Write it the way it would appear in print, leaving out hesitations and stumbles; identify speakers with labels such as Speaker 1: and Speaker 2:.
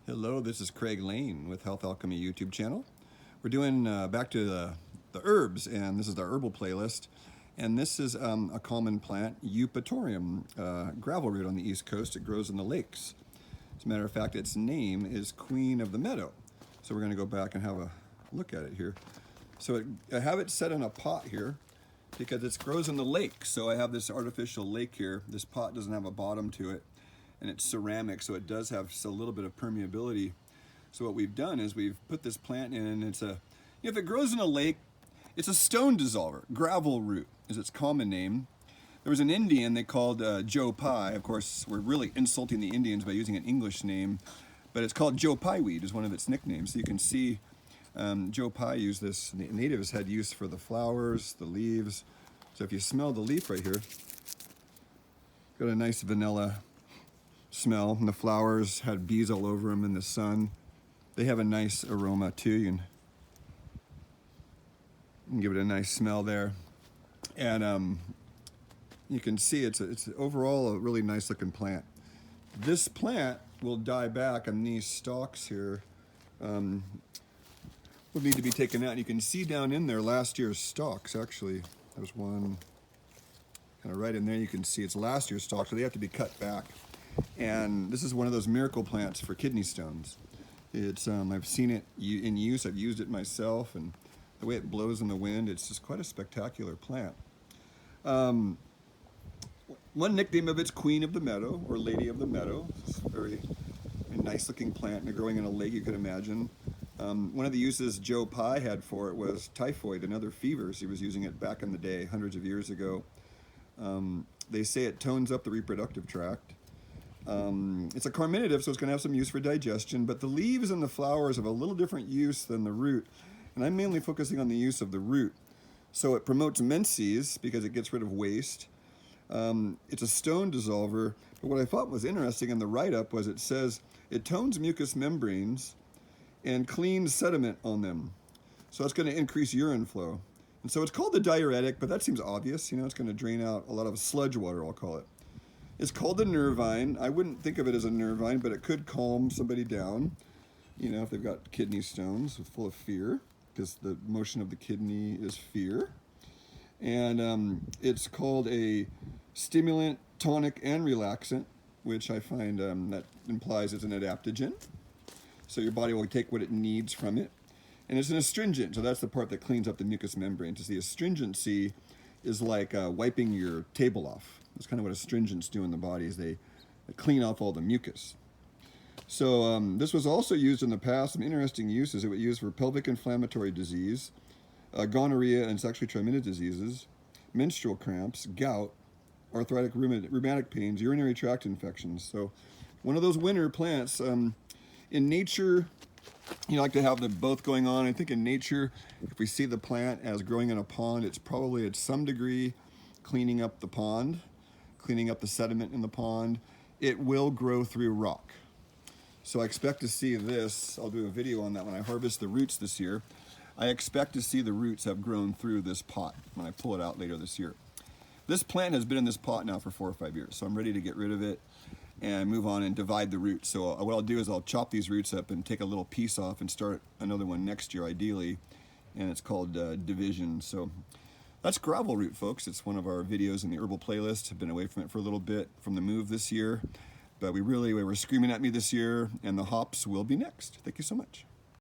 Speaker 1: Hello, this is Craig Lane with Health Alchemy YouTube channel. We're doing back to the herbs, and this is the herbal playlist. And this is a common plant, Eupatorium, gravel root on the East Coast. It grows in the lakes. As a matter of fact, its name is Queen of the Meadow. So we're going to go back and have a look at it here. So I have it set in a pot here because it grows in the lake. So I have this artificial lake here. This pot doesn't have a bottom to it, and it's ceramic, so it does have a little bit of permeability. So what we've done is we've put this plant in, and if it grows in a lake, it's a stone dissolver. Gravel root is its common name. There was an Indian they called Joe Pye. Of course, we're really insulting the Indians by using an English name, but it's called Joe Pye weed is one of its nicknames. So you can see Joe Pye used this. The natives had use for the flowers, the leaves. So if you smell the leaf right here, got a nice vanilla smell, and the flowers had bees all over them in the sun. They have a nice aroma too. You can give it a nice smell there, and you can see it's overall a really nice looking plant. This plant will die back, and these stalks here will need to be taken out. And you can see down in there last year's stalks. Actually, there's one kind of right in there. You can see it's last year's stalks, so they have to be cut back. And this is one of those miracle plants for kidney stones. It's I've seen it in use. I've used it myself, and the way it blows in the wind, it's just quite a spectacular plant. One nickname of it's Queen of the Meadow or Lady of the Meadow. It's a very nice looking plant, and growing in a lake, you could imagine. One of the uses Joe Pye had for it was typhoid and other fevers. He was using it back in the day, hundreds of years ago. They say it tones up the reproductive tract. It's a carminative, so it's going to have some use for digestion, but the leaves and the flowers have a little different use than the root, and I'm mainly focusing on the use of the root. So it promotes menses because it gets rid of waste. It's a stone dissolver, but what I thought was interesting in the write-up was it says it tones mucous membranes and cleans sediment on them. So that's going to increase urine flow. And so it's called the diuretic, but that seems obvious. It's going to drain out a lot of sludge water, I'll call it. It's called the nervine. I wouldn't think of it as a nervine, but it could calm somebody down, if they've got kidney stones full of fear, because the motion of the kidney is fear. And it's called a stimulant, tonic, and relaxant, which I find that implies it's an adaptogen. So your body will take what it needs from it. And it's an astringent, so that's the part that cleans up the mucous membranes. The astringency is like wiping your table off. That's kind of what astringents do in the body, is they clean off all the mucus. So this was also used in the past. Some interesting uses. It was used for pelvic inflammatory disease, gonorrhea and sexually transmitted diseases, menstrual cramps, gout, arthritic rheumatic pains, urinary tract infections. So one of those winter plants. In nature, you like to have them both going on. I think in nature, if we see the plant as growing in a pond, it's probably at some degree cleaning up the pond, cleaning up the sediment in the pond. It will grow through rock. So I expect to see this. I'll do a video on that when I harvest the roots this year. I expect to see the roots have grown through this pot when I pull it out later this year. This plant has been in this pot now for 4 or 5 years, so I'm ready to get rid of it and move on and divide the roots. So what I'll do is I'll chop these roots up and take a little piece off and start another one next year, ideally, and it's called division. So that's gravel root, folks. It's one of our videos in the herbal playlist. I've been away from it for a little bit from the move this year, but we were screaming at me this year, and the hops will be next. Thank you so much.